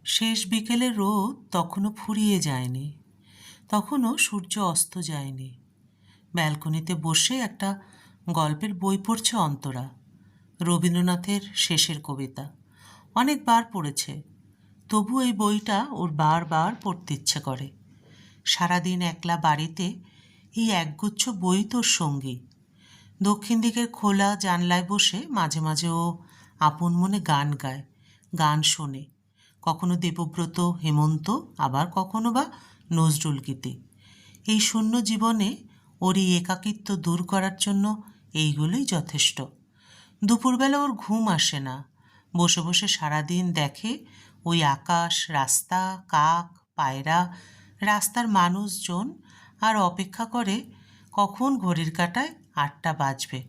শেষ বিকেলের রোদ তখনও ফুরিয়ে যায়নি, তখনও সূর্য অস্ত যায়নি। ব্যালকনিতে বসে একটা গল্পের বই পড়ছে অন্তরা। রবীন্দ্রনাথের শেষের কবিতা অনেকবার পড়েছে, তবু এই বইটা ওর বারবার পড়তে ইচ্ছে করে। সারাদিন একলা বাড়িতে এই একগুচ্ছ বই তোর সঙ্গী। দক্ষিণ দিকের খোলা জানলায় বসে মাঝে মাঝে ও আপন মনে গান গায়, গান শোনে। কখনো দেবব্রত, হেমন্ত, আবার কখনো বা নজরুল গীতি। এই শূন্য জীবনে ওর এই একাকিত্ব দূর করার জন্য এইগুলোই যথেষ্ট। দুপুরবেলা ওর ঘুম আসে না, বসে বসে সারাদিন দেখে ওই আকাশ, রাস্তা, কাক, পায়রা, রাস্তার মানুষজন, আর অপেক্ষা করে কখন ঘড়ির কাঁটায় ৮টা বাজবে,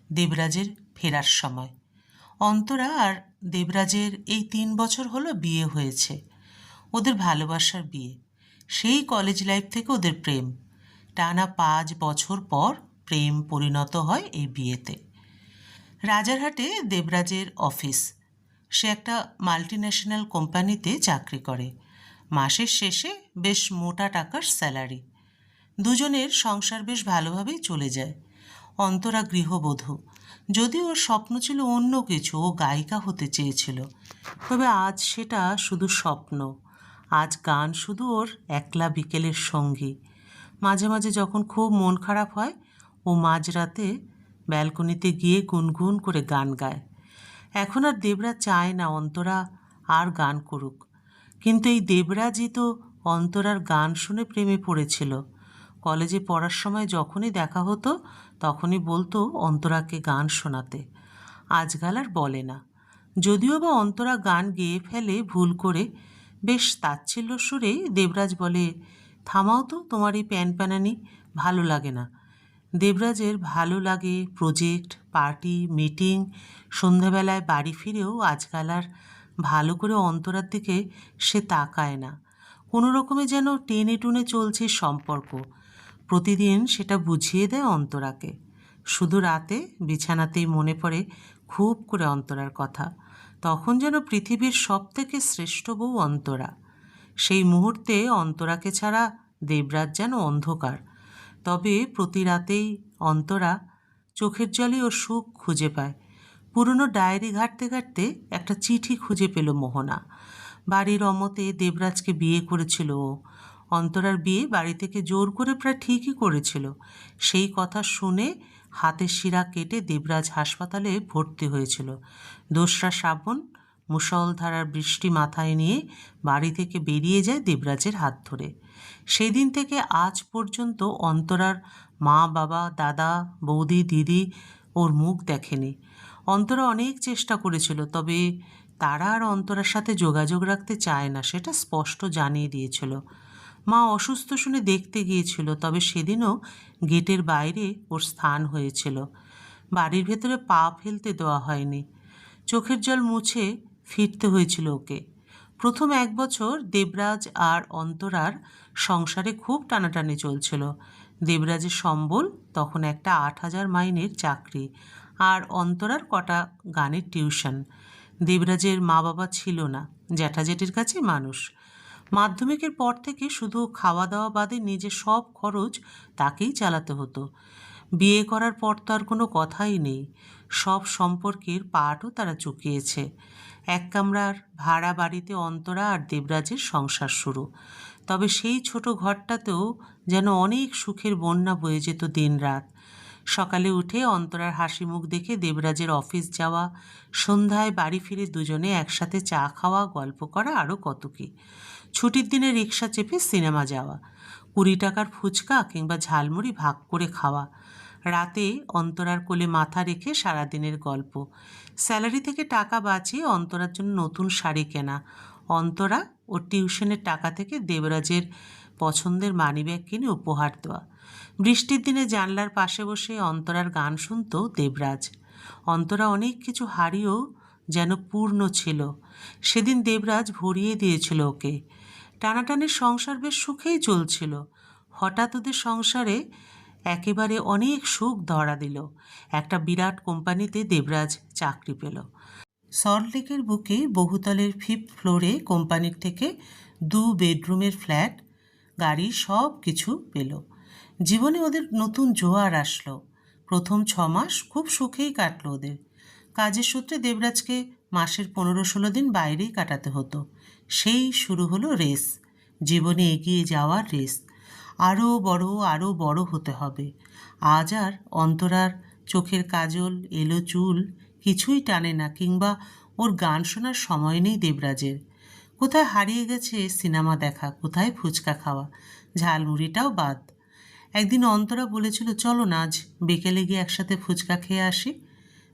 দেবরাজের ফেরার সময়। অন্তরা আর দেবরাজের এই ৩ বছর হলো বিয়ে হয়েছে। ওদের ভালোবাসার বিয়ে। সেই কলেজ লাইফ থেকে ওদের প্রেম। টানা ৫ বছর পর প্রেম পরিণত হয় এই বিয়েতে। রাজারহাটে দেবরাজের অফিস। সে একটা মাল্টিন্যাশনাল কোম্পানিতে চাকরি করে। মাসের শেষে বেশ মোটা টাকার স্যালারি। দুজনের সংসার বেশ ভালোভাবেই চলে যায়। অন্তরা গৃহবধূ, যদিও ওর স্বপ্ন ছিল অন্য কিছু, ও গায়িকা হতে চেয়েছিল। তবে আজ সেটা শুধু স্বপ্ন। আজ গান শুধু ওর একলা বিকেলের সঙ্গী। মাঝে মাঝে যখন খুব মন খারাপ হয়, ও মাঝরাতে ব্যালকনিতে গিয়ে গুনগুন করে গান গায়। এখন আর দেবরাজ চায় না অন্তরা আর গান করুক, কিন্তু এই দেবরাজই তো অন্তরার গান শুনে প্রেমে পড়েছিল। কলেজে পড়ার সময় যখনই দেখা হতো তখনই বলতো অন্তরাকে গান শোনাতে। আজকাল আর বলে না। যদিও বা অন্তরা গান গেয়ে ফেলে ভুল করে, বেশ তাচ্ছিল্য সুরে দেবরাজ বলে, থামাও তো তোমার এই প্যানপ্যানানি, ভালো লাগে না। দেবরাজের ভালো লাগে প্রজেক্ট, পার্টি, মিটিং। সন্ধ্যাবেলায় বাড়ি ফিরেও আজকাল আর ভালো করে অন্তরার দিকে সে তাকায় না। কোনো রকমে যেন টেনে টুনে চলছে সম্পর্ক। প্রতিদিন সেটা বুঝিয়ে দেয় অন্তরাকে। শুধু রাতে বিছানাতেই মনে পড়ে খুব করে অন্তরার কথা। তখন যেন পৃথিবীর সবথেকে শ্রেষ্ঠ বউ অন্তরা। সেই মুহূর্তে অন্তরাকে ছাড়া দেবরাজ যেন অন্ধকার। তবে প্রতি রাতেই অন্তরা চোখের জলে ও সুখ খুঁজে পায়। পুরনো ডায়েরি ঘাঁটতে ঘাঁটতে একটা চিঠি খুঁজে পেল মোহনা। বাড়ির অমতে দেবরাজকে বিয়ে করেছিল ও। অন্তরার বিয়ে বাড়ি থেকে জোর করে প্রায় ঠিকই করেছিল। সেই কথা শুনে হাতের শিরা কেটে দেবরাজ হাসপাতালে ভর্তি হয়েছিল। ২রা শ্রাবণ, মুষলধারার বৃষ্টি মাথায় নিয়ে বাড়ি থেকে বেরিয়ে যায় দেবরাজের হাত ধরে। সেই দিন থেকে আজ পর্যন্ত অন্তরার মা, বাবা, দাদা, বৌদি, দিদি ওর মুখ দেখেনি। অন্তরা অনেক চেষ্টা করেছিল, তবে তারা আর অন্তরার সাথে যোগাযোগ রাখতে চায় না, সেটা স্পষ্ট জানিয়ে দিয়েছিল। মা অসুস্থ শুনে দেখতে গিয়েছিল, তবে সেদিনও গেটের বাইরে ওর স্থান হয়েছিল। বাড়ির ভেতরে পা ফেলতে দেওয়া হয়নি। চোখের জল মুছে ফিরতে হয়েছিল ওকে। প্রথম ১ বছর দেবরাজ আর অন্তরার সংসারে খুব টানাটানি চলছিল। দেবরাজের সম্বল তখন একটা ৮,০০০ মাইনের চাকরি, আর অন্তরার কটা গানের টিউশন। দেবরাজের মা বাবা ছিল না, জ্যাঠাজেঠির কাছে মানুষ। মাধ্যমিকের পর থেকে শুধু খাওয়া দাওয়া বাদে নিজের সব খরচ তাকেই চালাতে হতো। বিয়ে করার পর তো আর কোনো কথাই নেই। সব সম্পর্কের পাটও তারা চুকিয়েছে। এক কামরার ভাড়া বাড়িতে অন্তরা আর দেবরাজের সংসার শুরু। তবে সেই ছোট ঘরটাতেও যেন অনেক সুখের বন্যা বয়ে যেত দিনরাত। সকালে উঠে অন্তরার হাসি মুখ দেখে দেবরাজের অফিস যাওয়া, সন্ধ্যায় বাড়ি ফিরে দুজনে একসাথে চা খাওয়া, গল্প করা, আরও কত কী। ছুটির দিনে রিকশা চেপে সিনেমা যাওয়া, ২০ টাকার ফুচকা কিংবা ঝালমুড়ি ভাগ করে খাওয়া। রাতে অন্তরার কোলে মাথা রেখে সারাদিনের গল্প। স্যালারি থেকে টাকা বাঁচিয়ে অন্তরার জন্য নতুন শাড়ি কেনা। অন্তরা ওর টিউশনের টাকা থেকে দেবরাজের পছন্দের মানিব্যাগ কিনে উপহার দেওয়া। বৃষ্টির দিনে জানলার পাশে বসে অন্তরার গান শুনত দেবরাজ। অন্তরা অনেক কিছু হারিয়েও যেন পূর্ণ ছিল। সেদিন দেবরাজ ভরিয়ে দিয়েছিল ওকে। টানাটানির সংসার বেশ সুখেই চলছিল। হঠাৎ ওদের সংসারে একেবারে অনেক সুখ ধরা দিল। একটা বিরাট কোম্পানিতে দেবরাজ চাকরি পেল। সল্টলেকের বুকে বহুতলের 5th ফ্লোরে কোম্পানির থেকে 2 বেডরুমের ফ্ল্যাট, গাড়ি, সব কিছু পেল। জীবনে ওদের নতুন জোয়ার আসলো। প্রথম 6 মাস খুব সুখেই কাটলো ওদের। কাজের সূত্রে দেবরাজকে মাসের 15-16 দিন বাইরেই কাটাতে হতো। সেই শুরু হলো রেস, জীবনে এগিয়ে যাওয়ার রেস। আরও বড় হতে হবে। আজ আর অন্তরার চোখের কাজল, এলো চুল কিছুই টানে না, কিংবা ওর গান শোনার সময় নেই দেবরাজের। কোথায় হারিয়ে গেছে সিনেমা দেখা, কোথায় ফুচকা খাওয়া, ঝালমুড়িটাও বাদ। একদিন অন্তরা বলেছিল, চলো না আজ বিকেলে গিয়ে একসাথে ফুচকা খেয়ে আসি।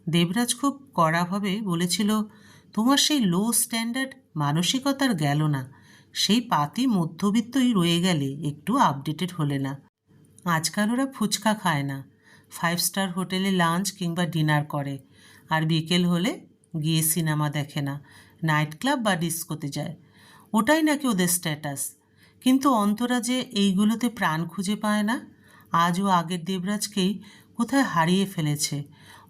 দেবরাজ খুব কড়াভাবে বলেছিল, তোমার সেই লো স্ট্যান্ডার্ড মানসিকতার গেল না। সেই পাতি মধ্যবিত্তই রয়ে গেলে, একটু আপডেটেড হলে না। আজকাল ওরা ফুচকা খায় না, 5 স্টার হোটেলে লাঞ্চ কিংবা ডিনার করে, আর বিকেল হলে গিয়ে সিনেমা দেখে না, নাইট ক্লাব বা ডিস্কোতে যায়। ওটাই নাকি ওদের স্ট্যাটাস। কিন্তু অন্তরা যে এইগুলোতে প্রাণ খুঁজে পায় না। আজও আগের দেবরাজকেই কোথায় হারিয়ে ফেলেছে।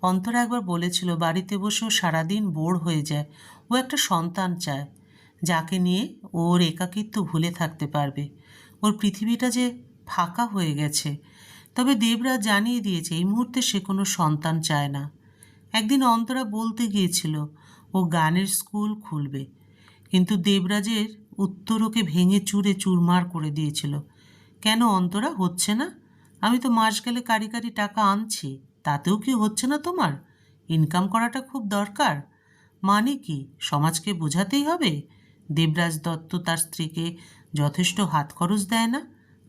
অন্তরা একবার বলেছিল, বাড়িতে বসেও সারাদিন বোর হয়ে যায়, ও একটা সন্তান চায়, যাকে নিয়ে ওর একাকিত্ব ভুলে থাকতে পারবে। ওর পৃথিবীটা যে ফাঁকা হয়ে গেছে। তবে দেবরাজ জানিয়ে দিয়েছে এই মুহূর্তে সে কোনো সন্তান চায় না। একদিন অন্তরা বলতে গিয়েছিল ও গানের স্কুল খুলবে, কিন্তু দেবরাজের উত্তর ওকে ভেঙে চুরে চুরমার করে দিয়েছিল। কেন অন্তরা, হচ্ছে না? আমি তো মাস গেলে কারি কারি টাকা আনছি, তাতেও কি হচ্ছে না তোমার? ইনকাম করাটা খুব দরকার। মানে কি, সমাজকে বোঝাতেই হবে দেবরাজ দত্ত তার স্ত্রীকে যথেষ্ট হাত খরচ দেয় না,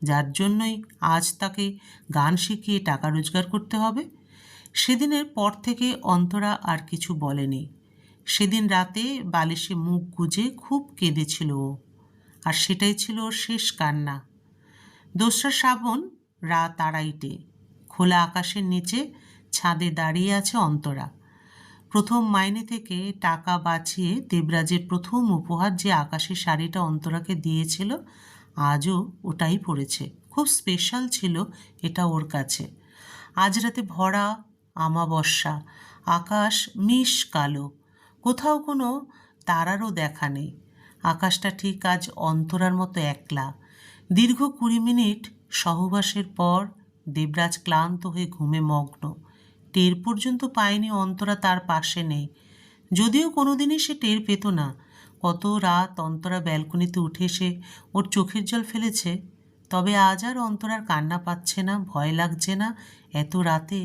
যার জন্যই আজ তাকে গান শিখিয়ে টাকা রোজগার করতে হবে? সেদিনের পর থেকে অন্তরা আর কিছু বলেনি। সেদিন রাতে বালিশে মুখ গুজে খুব কেঁদেছিল ও, আর সেটাই ছিল ওর শেষ কান্না। 2রা শ্রাবণ, রাত 2:30, খোলা আকাশের নিচে ছাদে দাঁড়িয়ে আছে অন্তরা। প্রথম মাইনে থেকে টাকা বাঁচিয়ে দেবরাজের প্রথম উপহার, যে আকাশের শাড়িটা অন্তরাকে দিয়েছিল, আজও ওটাই পরেছে। খুব স্পেশাল ছিল এটা ওর কাছে। আজ রাতে ভরা আমাবস্যা, আকাশ মিশ কালো, কোথাও কোনো তারারও দেখা নেই। আকাশটা ঠিক আজ অন্তরার মতো একলা। দীর্ঘ 20 মিনিট সহবাসের পর দেবরাজ ক্লান্ত হয়ে ঘুমে মগ্ন। টের পর্যন্ত পায়নি অন্তরা তার পাশে নেই, যদিও কোনোদিনই সে টের পেত না। কত রাত অন্তরা ব্যালকনিতে উঠে এসে ওর চোখের জল ফেলেছে। তবে আজ আর অন্তরার কান্না পাচ্ছে না, ভয় লাগছে না। এত রাতে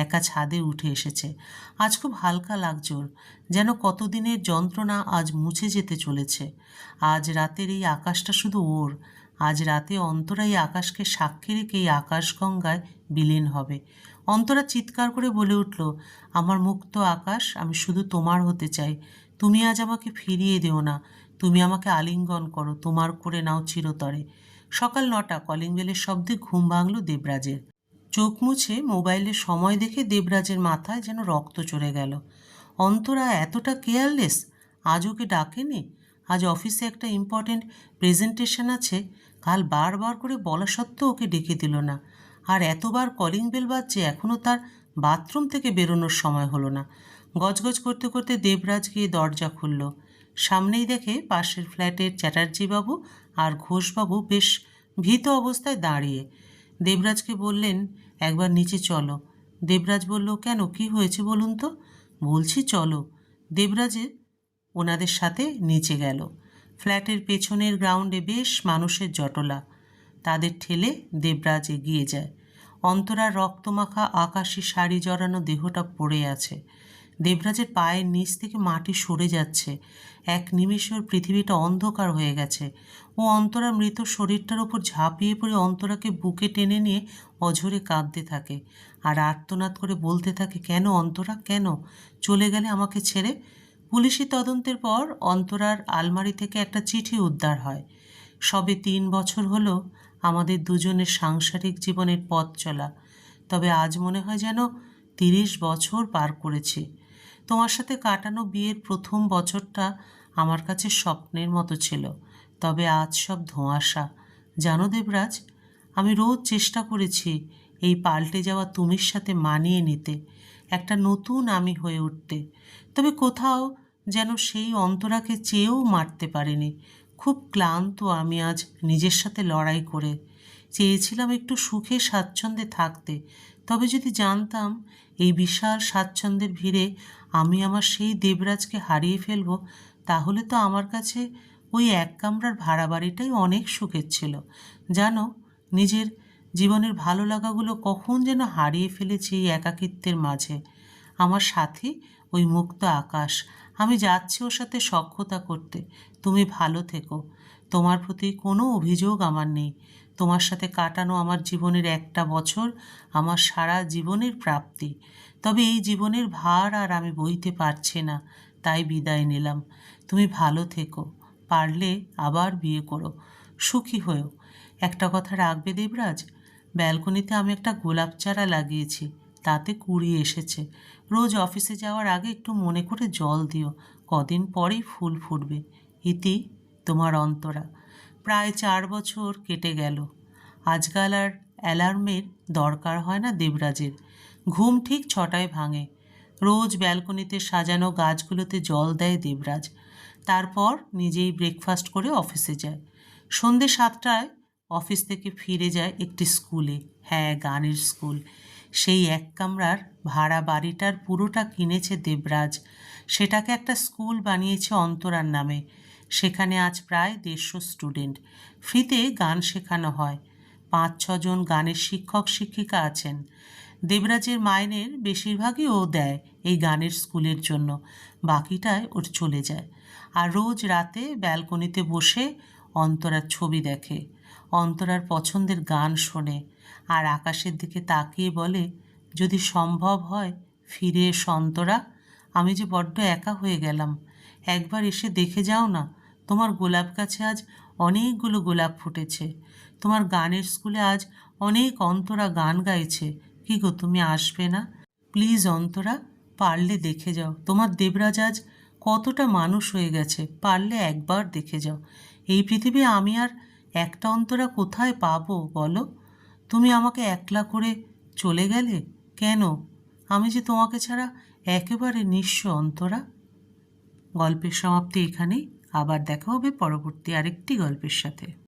একা ছাদে উঠে এসেছে। আজ খুব হালকা লাগছে ওর, যেন কতদিনের যন্ত্রণা আজ মুছে যেতে চলেছে। আজ রাতের এই আকাশটা শুধু ওর। আজ রাতে অন্তরা এই আকাশকে সাক্ষী রেখে এই আকাশগঙ্গায় বিলীন হবে। অন্তরা চিৎকার করে বলে উঠল, আমার মুক্ত আকাশ, আমি শুধু তোমার হতে চাই। তুমি আজ আমাকে ফিরিয়ে দিও না, তুমি আমাকে আলিঙ্গন করো, তোমার করে নাও চিরতরে। সকাল 9টা, কলিং বেলের শব্দে ঘুম ভাঙল দেবরাজের। চোখ মুছে মোবাইলে সময় দেখে দেবরাজের মাথায় যেন রক্ত চড়ে গেল। অন্তরা এতটা কেয়ারলেস! আজ ওকে ডাকেনি? আজ অফিসে একটা ইম্পর্টেন্ট প্রেজেন্টেশন আছে, কাল বারবার করে বলা সত্ত্বেও ওকে ডেকে দিল না। আর এতবার কলিং বেল বাজছে, এখনও তার বাথরুম থেকে বেরোনোর সময় হলো না। গজগজ করতে করতে দেবরাজ গিয়ে দরজা খুলল। সামনেই দেখে পাশের ফ্ল্যাটের চ্যাটার্জিবাবু আর ঘোষবাবু বেশ ভীত অবস্থায় দাঁড়িয়ে। দেবরাজকে বললেন, একবার নিচে চলো। দেবরাজ বলল, কেন, কি হয়েছে বলুন তো? বলছি চলো। দেবরাজে ওনাদের সাথে নিচে গেল। ফ্ল্যাটের পেছনের গ্রাউন্ডে বেশ মানুষের জটলা। তাদের ঠেলে দেবরাজ এগিয়ে যায়। অন্তরার রক্তমাখা আকাশি শাড়ি জড়ানো দেহটা পড়ে আছে। দেবরাজের পায়ের নিচ থেকে মাটি সরে যাচ্ছে। এক নিমেষে ওর পৃথিবীটা অন্ধকার হয়ে গেছে। ও অন্তরার মৃত শরীরটার ওপর ঝাঁপিয়ে পড়ে অন্তরাকে বুকে টেনে নিয়ে অঝরে কাঁদতে থাকে, আর আর্তনাদ করে বলতে থাকে, কেন অন্তরা, কেন চলে গেলে আমাকে ছেড়ে? পুলিশি তদন্তের পর অন্তরার আলমারি থেকে একটা চিঠি উদ্ধার হয়। সবে 3 বছর হলো আমাদের দুজনের সাংসারিক জীবনের পথ চলা, তবে আজ মনে হয় যেন 30 বছর পার করেছি। তোমার সাথে কাটানো বিয়ের প্রথম বছরটা আমার কাছে স্বপ্নের মতো ছিল, তবে আজ সব ধোঁয়াশা। জানো দেবরাজ, আমি রোজ চেষ্টা করেছি এই পাল্টে যাওয়া তুমির সাথে মানিয়ে নিতে, একটা নতুন আমি হয়ে উঠতে। তবে কোথাও যেন সেই অন্তরাকে চেয়েও মারতে পারিনি। খুব ক্লান্ত আমি আজ নিজের সাথে লড়াই করে। চেয়েছিলাম একটু সুখে স্বাচ্ছন্দ্যে থাকতে, তবে যদি জানতাম এই বিশাল স্বাচ্ছন্দ্যের ভিড়ে আমি আমার সেই দেবরাজকে হারিয়ে ফেলব, তাহলে তো আমার কাছে ওই এক কামরার ভাড়া বাড়িটাই অনেক সুখের ছিল। জানো, নিজের জীবনের ভালো লাগাগুলো কখন যেন হারিয়ে ফেলেছি এই একাকিত্বের মাঝে। আমার সাথী ওই মুক্ত আকাশ, আমি যাচ্ছি ওর সাথে সখ্যতা করতে। তুমি ভালো থেকো। তোমার প্রতি কোনো অভিযোগ আমার নেই। তোমার সাথে কাটানো আমার জীবনের একটা বছর আমার সারা জীবনের প্রাপ্তি। তবে এই জীবনের ভার আর আমি বইতে পারছি না, তাই বিদায় নিলাম। তুমি ভালো থেকো, পারলে আবার বিয়ে করো, সুখী হয়েও। একটা কথা রাখবে দেবরাজ, ব্যালকনিতে আমি একটা গোলাপ চারা লাগিয়েছি, তাতে কুড়ি এসেছে। রোজ অফিসে যাওয়ার আগে একটু মনে করে জল দিও, কদিন পরেই ফুল ফুটবে। ইতি, তোমার অন্তরা। প্রায় 4 বছর কেটে গেল। আজকাল আর অ্যালার্মের দরকার হয় না দেবরাজের। ঘুম ঠিক 6টায় ভাঙে। রোজ ব্যালকনিতে সাজানো গাছগুলোতে জল দেয় দেবরাজ। তারপর নিজেই ব্রেকফাস্ট করে অফিসে যায়। সন্ধে 7টায় অফিস থেকে ফিরে যায় একটি স্কুলে, হ্যাঁ গানের স্কুল। সেই এক কামরার ভাড়া বাড়িটার পুরোটা কিনেছে দেবরাজ। সেটাকে একটা স্কুল বানিয়েছে অন্তরার নামে। সেখানে আজ প্রায় 150 স্টুডেন্ট। ফ্রিতে গান শেখানো হয়। 5-6 জন গানের শিক্ষক শিক্ষিকা আছেন। দেবরাজের মাইনের বেশিরভাগই ও দেয় এই গানের স্কুলের জন্য, বাকিটায় ওর চলে যায়। আর রোজ রাতে ব্যালকনিতে বসে অন্তরার ছবি দেখে, অন্তরার পছন্দের গান শোনে, আর আকাশের দিকে তাকিয়ে বলে, যদি সম্ভব হয় ফিরে এসো অন্তরা, আমি যে বড্ড একা হয়ে গেলাম। একবার এসে দেখে যাও না, তোমার গোলাপ গাছে আজ অনেকগুলো গোলাপ ফুটেছে। তোমার গানের স্কুলে আজ অনেক অন্তরা গান গাইছে। কি গো, তুমি আসবে না? প্লিজ অন্তরা, পারলে দেখে যাও। তোমার দেবরাজ আজ কতটা মানুষ হয়ে গেছে, পারলে একবার দেখে যাও। এই পৃথিবী আমি আর একটা অন্তরা কোথায় পাবো বলো? তুমি আমাকে একলা করে চলে গেলে কেন? আমি যে তোমাকে ছাড়া একেবারে নিঃস্ব অন্তরা। গল্পের সমাপ্তি এখানেই। আবার দেখা হবে পরবর্তী আরেকটি গল্পের সাথে।